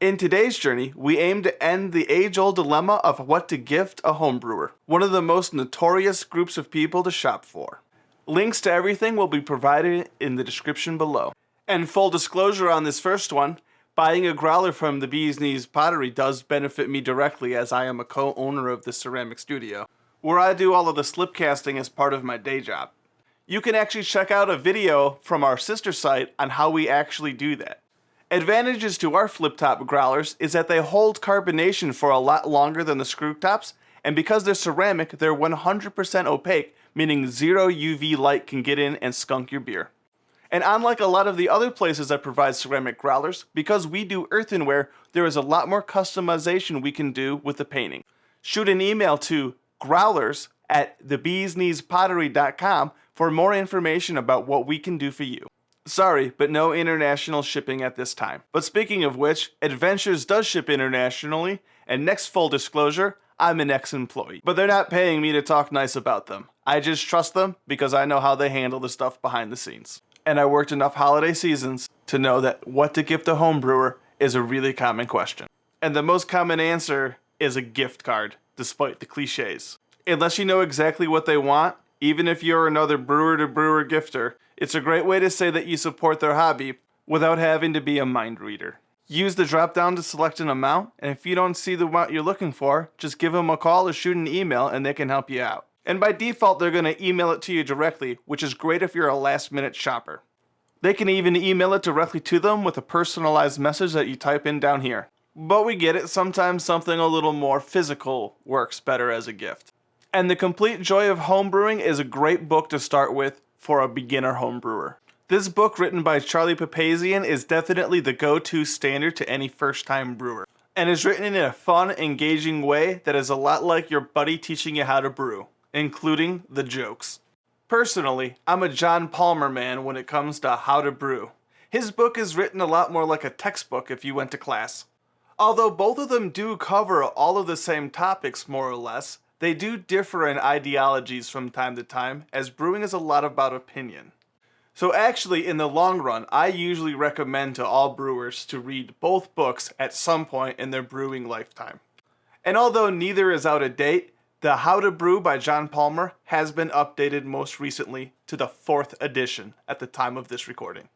In today's journey, we aim to end the age-old dilemma of what to gift a homebrewer, one of the most notorious groups of people to shop for. Links to everything will be provided in the description below. And full disclosure on this first one, buying a growler from the Bee's Knees Pottery does benefit me directly, as I am a co-owner of the ceramic studio, where I do all of the slip casting as part of my day job. You can actually check out a video from our sister site on how we actually do that. Advantages to our flip-top growlers is that they hold carbonation for a lot longer than the screw tops, and because they're ceramic, they're 100% opaque, meaning zero UV light can get in and skunk your beer. And unlike a lot of the other places that provide ceramic growlers, because we do earthenware, there is a lot more customization we can do with the painting. Shoot an email to growlers@thebeeskneespottery.com for more information about what we can do for you. Sorry, but no international shipping at this time. But speaking of which, Adventures does ship internationally, and next full disclosure, I'm an ex-employee. But they're not paying me to talk nice about them. I just trust them because I know how they handle the stuff behind the scenes. And I worked enough holiday seasons to know that what to gift a home brewer is a really common question. And the most common answer is a gift card, despite the cliches. Unless you know exactly what they want, even if you're another brewer-to-brewer gifter, it's a great way to say that you support their hobby without having to be a mind reader. Use the drop down to select an amount, and if you don't see the amount you're looking for, just give them a call or shoot an email and they can help you out. And by default, they're going to email it to you directly, which is great if you're a last-minute shopper. They can even email it directly to them with a personalized message that you type in down here. But we get it, sometimes something a little more physical works better as a gift. And The Complete Joy of Homebrewing is a great book to start with for a beginner homebrewer. This book, written by Charlie Papazian, is definitely the go-to standard to any first-time brewer, and is written in a fun, engaging way that is a lot like your buddy teaching you how to brew, including the jokes. Personally, I'm a John Palmer man when it comes to how to brew. His book is written a lot more like a textbook if you went to class. Although both of them do cover all of the same topics more or less, they do differ in ideologies from time to time, as brewing is a lot about opinion. So actually, in the long run, I usually recommend to all brewers to read both books at some point in their brewing lifetime. And although neither is out of date, the How to Brew by John Palmer has been updated most recently to the 4th edition at the time of this recording.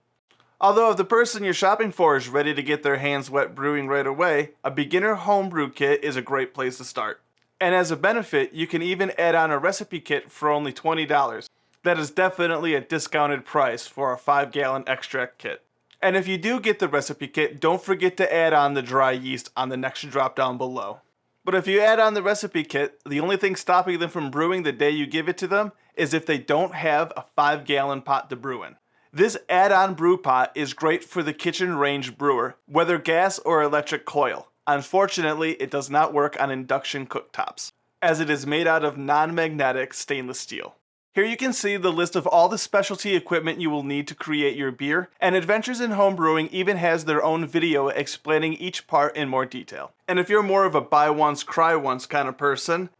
Although if the person you're shopping for is ready to get their hands wet brewing right away, a beginner homebrew kit is a great place to start. And as a benefit, you can even add on a recipe kit for only $20. That is definitely a discounted price for a 5-gallon extract kit. And if you do get the recipe kit, don't forget to add on the dry yeast on the next drop down below. But if you add on the recipe kit, the only thing stopping them from brewing the day you give it to them is if they don't have a 5-gallon pot to brew in. This add-on brew pot is great for the kitchen range brewer, whether gas or electric coil. Unfortunately, it does not work on induction cooktops, as it is made out of non-magnetic stainless steel. Here you can see the list of all the specialty equipment you will need to create your beer, and Adventures in Homebrewing even has their own video explaining each part in more detail. And if you're more of a buy once, cry once kind of person,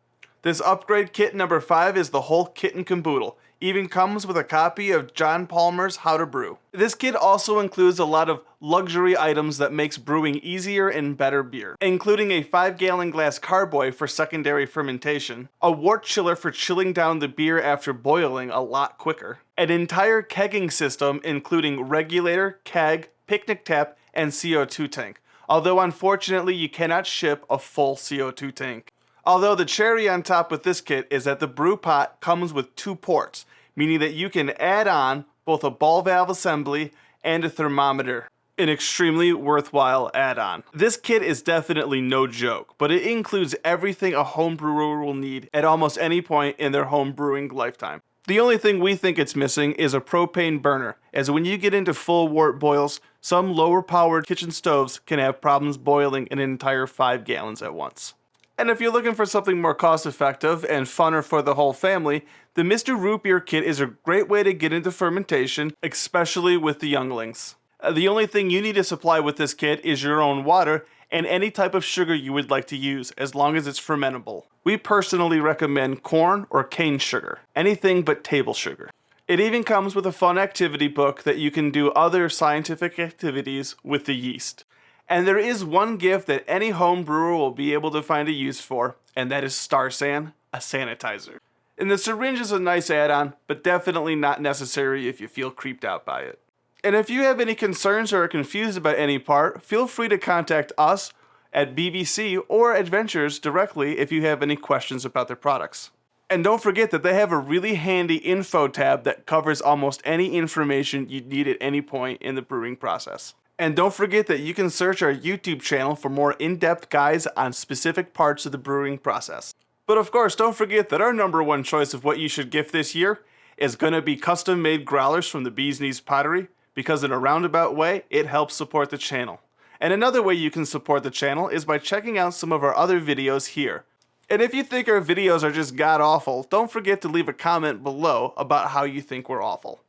this upgrade kit number 5 is the whole kit and caboodle. Even comes with a copy of John Palmer's How to Brew. This kit also includes a lot of luxury items that makes brewing easier and better beer, including a 5-gallon glass carboy for secondary fermentation, a wort chiller for chilling down the beer after boiling a lot quicker, an entire kegging system including regulator, keg, picnic tap, and CO2 tank, although unfortunately you cannot ship a full CO2 tank. Although the cherry on top with this kit is that the brew pot comes with 2 ports, meaning that you can add on both a ball valve assembly and a thermometer. An extremely worthwhile add-on. This kit is definitely no joke, but it includes everything a home brewer will need at almost any point in their home brewing lifetime. The only thing we think it's missing is a propane burner, as when you get into full wort boils, some lower powered kitchen stoves can have problems boiling an entire 5 gallons at once. And if you're looking for something more cost-effective and funner for the whole family, the Mr. Root Beer Kit is a great way to get into fermentation, especially with the younglings. The only thing you need to supply with this kit is your own water and any type of sugar you would like to use, as long as it's fermentable. We personally recommend corn or cane sugar, anything but table sugar. It even comes with a fun activity book that you can do other scientific activities with the yeast. And there is one gift that any home brewer will be able to find a use for, and that is StarSan, a sanitizer. And the syringe is a nice add-on, but definitely not necessary if you feel creeped out by it. And if you have any concerns or are confused about any part, feel free to contact us at BBC or Adventures directly if you have any questions about their products. And don't forget that they have a really handy info tab that covers almost any information you'd need at any point in the brewing process. And don't forget that you can search our YouTube channel for more in-depth guides on specific parts of the brewing process. But of course, don't forget that our #1 choice of what you should gift this year is going to be custom-made growlers from the Bee's Knees Pottery, because in a roundabout way, it helps support the channel. And another way you can support the channel is by checking out some of our other videos here. And if you think our videos are just god-awful, don't forget to leave a comment below about how you think we're awful.